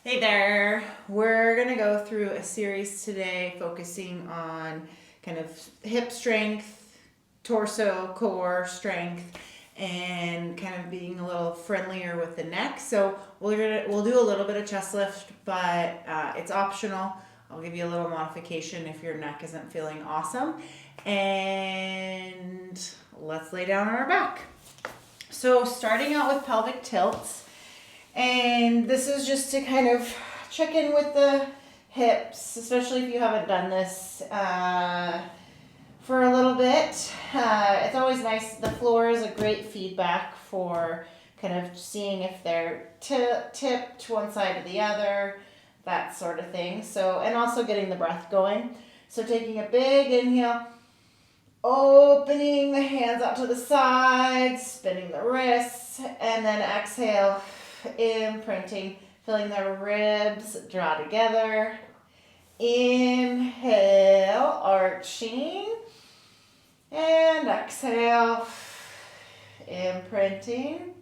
Hey there. We're going to go through a series today focusing on kind of hip strength, torso, core strength, and kind of being a little friendlier with the neck. So we'll do a little bit of chest lift, but it's optional. I'll give you a little modification if your neck isn't feeling awesome. And let's lay down on our back. So starting out with pelvic tilts. And this is just to kind of check in with the hips, especially if you haven't done this for a little bit. It's always nice. The floor is a great feedback for kind of seeing if they're tipped one side or the other, that sort of thing. So, and also getting the breath going. So taking a big inhale, opening the hands out to the sides, spinning the wrists, and then exhale, imprinting, feeling the ribs draw together. Inhale, arching, and exhale, imprinting.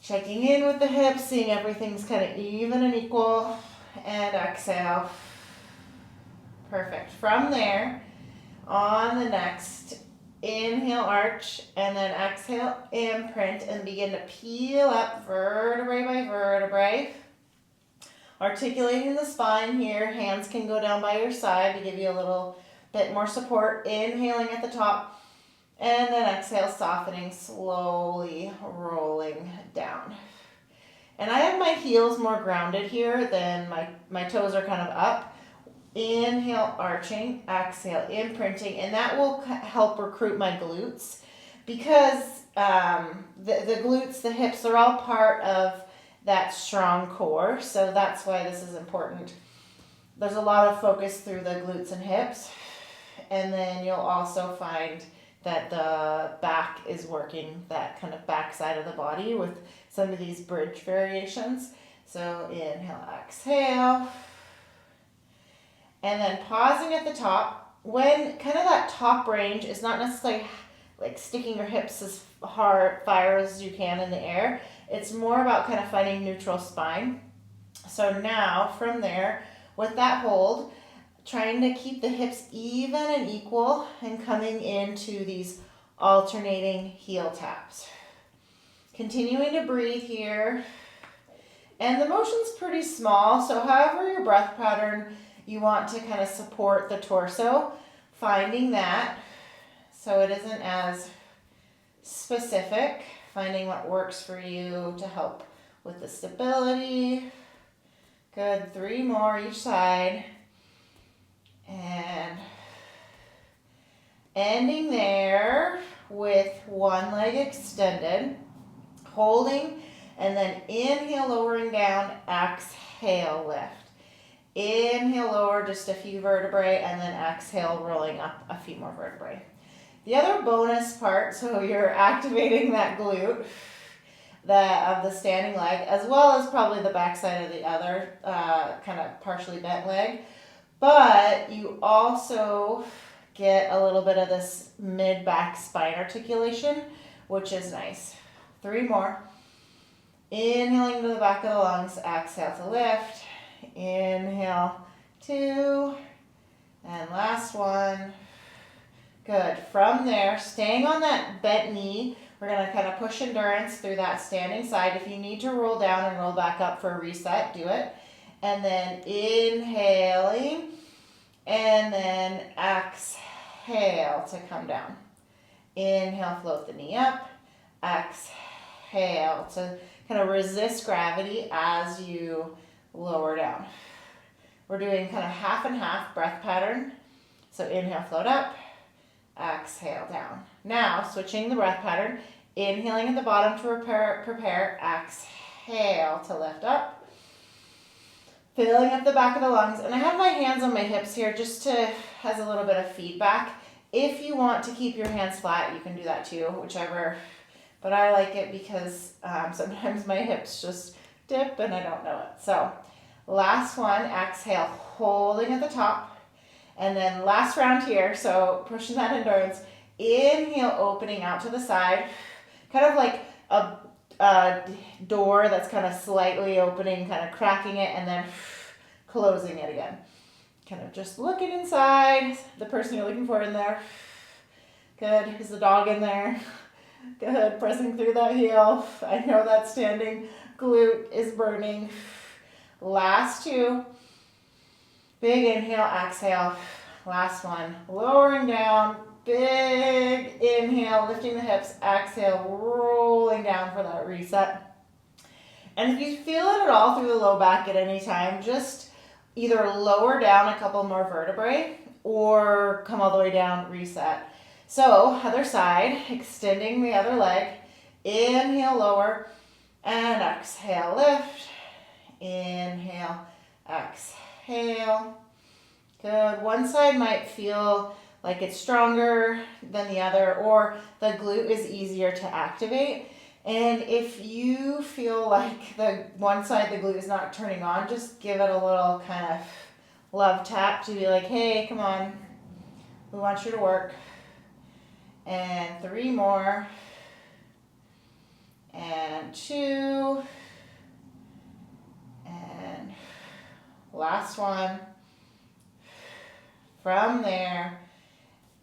Checking in with the hips, seeing everything's kind of even and equal, and exhale. Perfect. From there, on the next inhale, arch, and then exhale, imprint, and begin to peel up vertebrae by vertebrae. Articulating the spine here. Hands can go down by your side to give you a little bit more support. Inhaling at the top, and then exhale, softening, slowly rolling down. And I have my heels more grounded here than my toes are kind of up. Inhale, arching, exhale, imprinting, and that will help recruit my glutes because the glutes, the hips, are all part of that strong core. So that's why this is important. There's a lot of focus through the glutes and hips, and then you'll also find that the back is working, that kind of back side of the body with some of these bridge variations. So inhale, exhale. And then pausing at the top, when kind of that top range is not necessarily like sticking your hips as far as you can in the air. It's more about kind of finding neutral spine. So now from there, with that hold, trying to keep the hips even and equal and coming into these alternating heel taps. Continuing to breathe here. And the motion's pretty small, so however your breath pattern you want to kind of support the torso, finding that so it isn't as specific, finding what works for you to help with the stability. Good, 3 more each side. And ending there with one leg extended, holding, and then inhale, lowering down, exhale, lift. Inhale, lower just a few vertebrae, and then exhale, rolling up a few more vertebrae. The other bonus part, so you're activating that glute of the standing leg, as well as probably the backside of the other kind of partially bent leg, but you also get a little bit of this mid-back spine articulation, which is nice. 3 more. Inhaling to the back of the lungs, exhale to lift. Inhale, 2, and last one. Good. From there, staying on that bent knee, we're going to kind of push endurance through that standing side. If you need to roll down and roll back up for a reset, do it. And then inhaling, and then exhale to come down. Inhale, float the knee up. Exhale to kind of resist gravity as you lower down. We're doing kind of half and half breath pattern. So inhale, float up, exhale, down. Now switching the breath pattern, inhaling at the bottom to prepare, exhale to lift up. Filling up the back of the lungs. And I have my hands on my hips here just to, as a little bit of feedback. If you want to keep your hands flat, you can do that too, whichever. But I like it because sometimes my hips just dip and I don't know it. So last one, exhale, holding at the top. And then last round here, so pushing that endurance. Inhale, opening out to the side. Kind of like door that's kind of slightly opening, kind of cracking it, and then closing it again. Kind of just looking inside, the person you're looking for in there. Good. Is the dog in there? Good. Pressing through that heel. I know that standing glute is burning. Last two. Big inhale, exhale. Last one. Lowering down. Big inhale, lifting the hips. Exhale, rolling down for that reset. And if you feel it at all through the low back at any time, just either lower down a couple more vertebrae or come all the way down, reset. So, other side, extending the other leg. Inhale, lower, and exhale, lift. Inhale, exhale. Good. One side might feel like it's stronger than the other, or the glute is easier to activate. And if you feel like the one side, the glute is not turning on, just give it a little kind of love tap to be like, hey, come on, we want you to work. And 3 more. And 2. And last one. From there,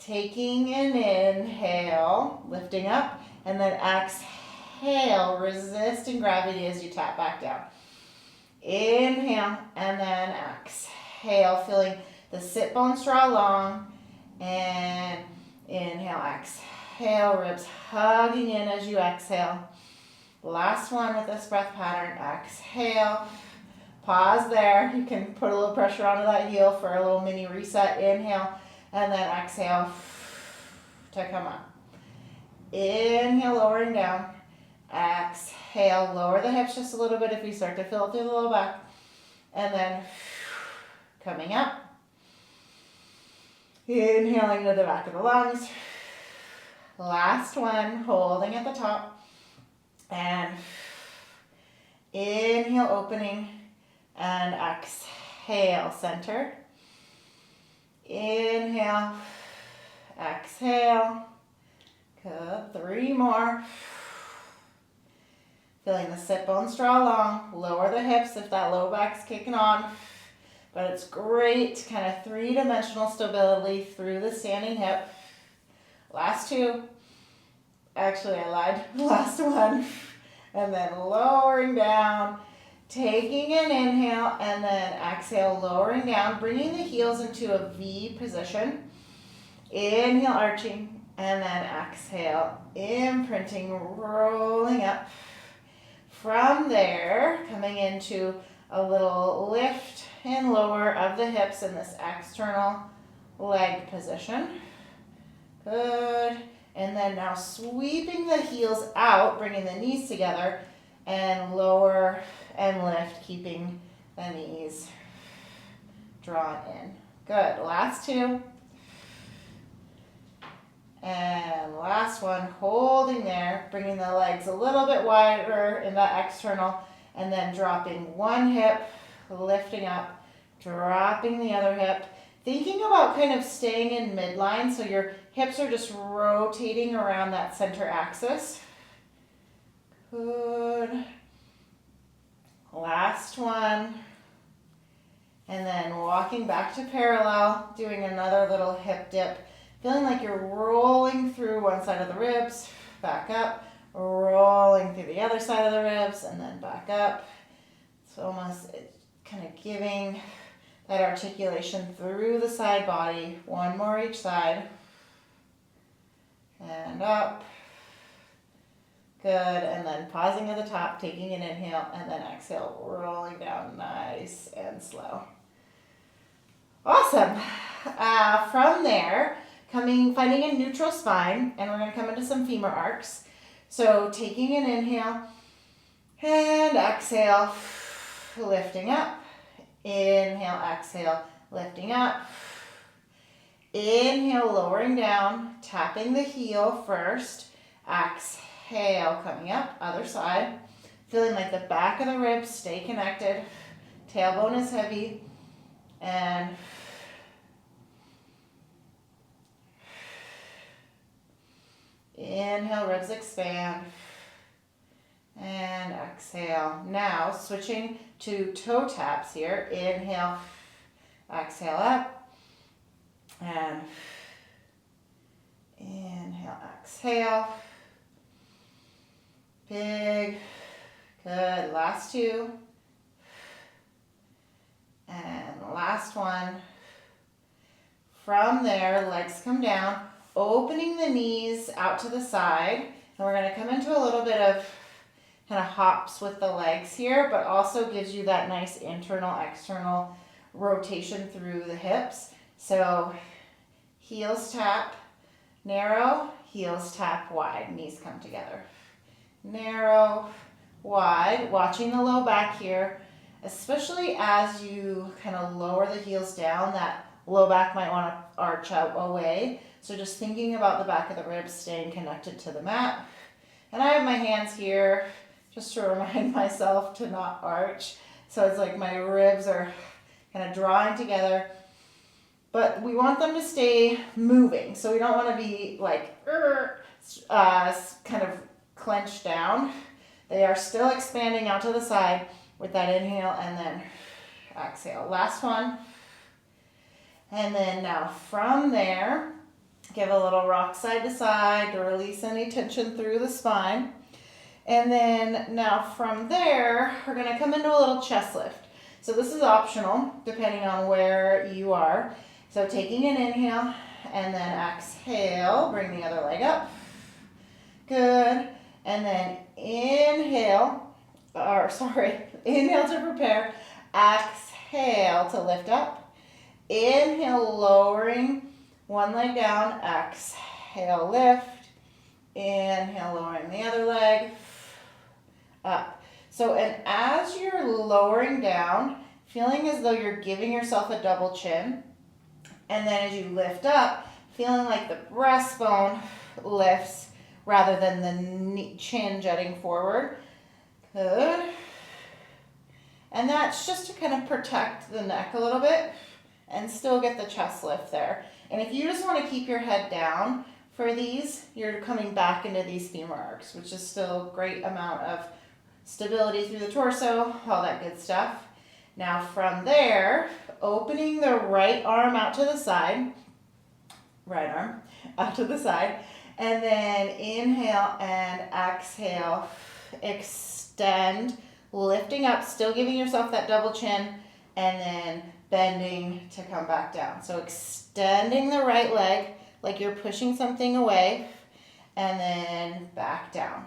taking an inhale, lifting up, and then exhale, resisting gravity as you tap back down. Inhale, and then exhale, feeling the sit bones draw long, and inhale, exhale, ribs hugging in as you exhale. Last one with this breath pattern, exhale. Pause there. You can put a little pressure onto that heel for a little mini reset. Inhale, and then exhale to come up. Inhale, lowering down. Exhale, lower the hips just a little bit if you start to feel it through the low back. And then coming up. Inhaling to the back of the lungs. Last one, holding at the top. And inhale, opening. And exhale, center. Inhale, exhale. Good. 3 more. Feeling the sit bones draw long. Lower the hips if that low back's kicking on. But it's great, kind of 3-dimensional stability through the standing hip. Last 2. Actually, I lied. Last one. And then lowering down. Taking an inhale and then exhale, lowering down, bringing the heels into a V position. Inhale, arching, and then exhale, imprinting, rolling up. From there, coming into a little lift and lower of the hips in this external leg position. Good. And then now sweeping the heels out, bringing the knees together, and lower and lift, keeping the knees drawn in. Good. Last 2. And last one, holding there, bringing the legs a little bit wider in that external, and then dropping one hip, lifting up, dropping the other hip. Thinking about kind of staying in midline, so your hips are just rotating around that center axis. Good. Last one. And then walking back to parallel, doing another little hip dip. Feeling like you're rolling through one side of the ribs, back up, rolling through the other side of the ribs, and then back up. It's almost kind of giving that articulation through the side body. 1 more each side. And up. Good, and then pausing at the top, taking an inhale, and then exhale, rolling down nice and slow. Awesome. From there, finding a neutral spine, and we're going to come into some femur arcs. So taking an inhale, and exhale, lifting up. Inhale, exhale, lifting up. Inhale, lowering down, tapping the heel first. Exhale, coming up, other side. Feeling like the back of the ribs stay connected. Tailbone is heavy. And inhale, ribs expand. and exhale. Now switching to toe taps here. Inhale, exhale up, and inhale, exhale. Big, good. Last two. And last one. From there, legs come down, opening the knees out to the side. And we're going to come into a little bit of kind of hops with the legs here, but also gives you that nice internal, external rotation through the hips. So heels tap, narrow, heels tap, wide. Knees come together. Narrow, wide, watching the low back here, especially as you kind of lower the heels down, that low back might want to arch out away. So just thinking about the back of the ribs staying connected to the mat. And I have my hands here just to remind myself to not arch. So it's like my ribs are kind of drawing together. But we want them to stay moving. So we don't want to be like kind of clenched down. They are still expanding out to the side with that inhale and then exhale. Last one. And then now from there, give a little rock side to side to release any tension through the spine. And then now from there, we're going to come into a little chest lift. So this is optional depending on where you are. So taking an inhale and then exhale, bring the other leg up. Good. And then inhale to prepare. Exhale to lift up. Inhale, lowering one leg down. Exhale, lift. Inhale, lowering the other leg. Up. So, and as you're lowering down, feeling as though you're giving yourself a double chin. And then as you lift up, feeling like the breastbone lifts rather than the chin jutting forward. Good. And that's just to kind of protect the neck a little bit and still get the chest lift there. And if you just want to keep your head down for these, you're coming back into these femur arcs, which is still a great amount of stability through the torso, all that good stuff. Now from there, opening the right arm out to the side, right arm out to the side, and then inhale and exhale, extend, lifting up, still giving yourself that double chin, and then bending to come back down. So extending the right leg like you're pushing something away, and then back down.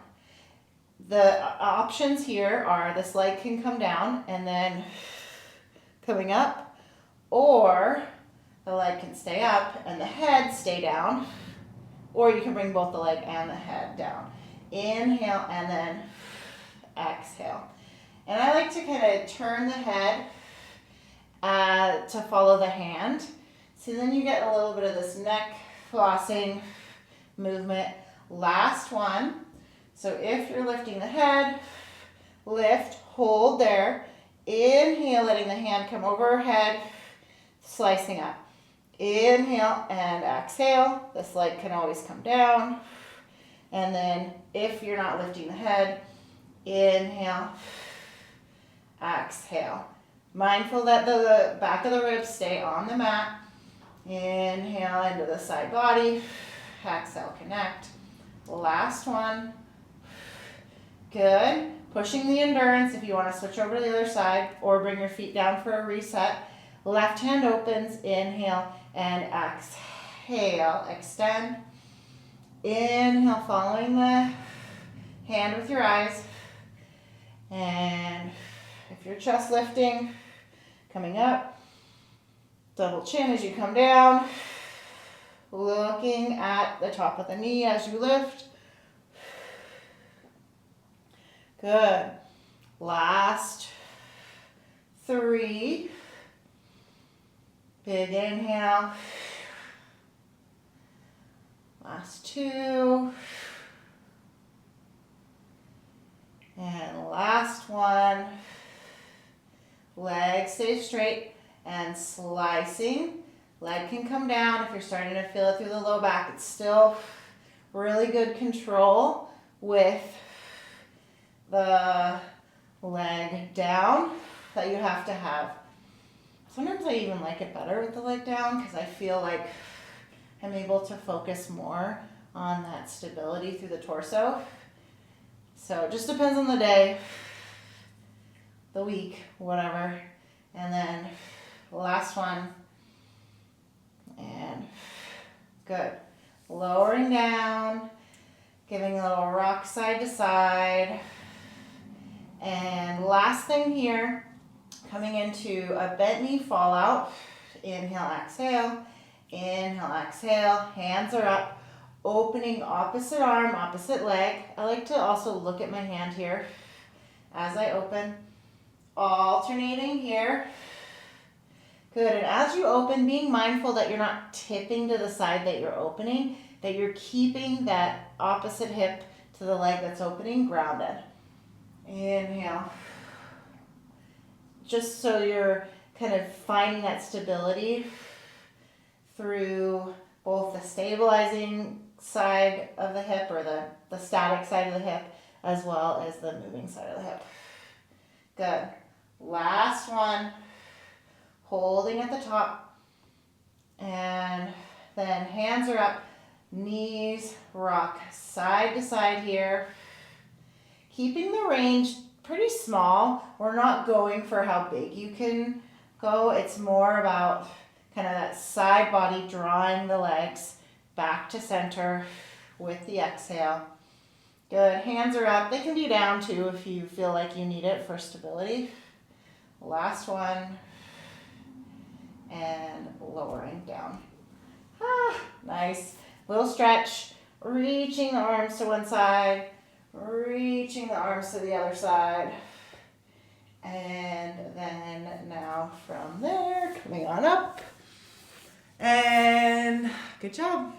The options here are this leg can come down and then coming up, or the leg can stay up and the head stay down, or you can bring both the leg and the head down. Inhale and then exhale. And I like to kind of turn the head to follow the hand. So then you get a little bit of this neck flossing movement. Last one. So if you're lifting the head, lift, hold there. Inhale, letting the hand come overhead, slicing up. Inhale and exhale. This leg can always come down. And then if you're not lifting the head, inhale, exhale. Mindful that the back of the ribs stay on the mat. Inhale into the side body. Exhale, connect. Last one. Good. Pushing the endurance if you want to switch over to the other side or bring your feet down for a reset. Left hand opens. Inhale and exhale. Extend. Inhale, following the hand with your eyes. And if you're chest lifting, coming up, double chin as you come down, looking at the top of the knee as you lift. Good. Last 3. Big inhale. Last 2. And last one. Leg stays straight and slicing. Leg can come down if you're starting to feel it through the low back. It's still really good control with the leg down that you have to have. Sometimes I even like it better with the leg down because I feel like I'm able to focus more on that stability through the torso. So it just depends on the day, the week, whatever. And then last one. And good. Lowering down, giving a little rock side to side. And last thing here, coming into a bent knee fallout. Inhale, exhale. Inhale, exhale. Hands are up. Opening opposite arm, opposite leg. I like to also look at my hand here as I open. Alternating here. Good, and as you open, being mindful that you're not tipping to the side that you're opening, that you're keeping that opposite hip to the leg that's opening grounded. Inhale. Just so you're kind of finding that stability through both the stabilizing side of the hip or the static side of the hip as well as the moving side of the hip. Good. Last one. Holding at the top, and then hands are up, knees rock side to side here. Keeping the range pretty small. We're not going for how big you can go. It's more about kind of that side body drawing the legs back to center with the exhale. Good, hands are up. They can be down too if you feel like you need it for stability. Last one. And lowering down. Nice. Little stretch. Reaching the arms to one side. Reaching the arms to the other side. And then now from there, coming on up. And good job.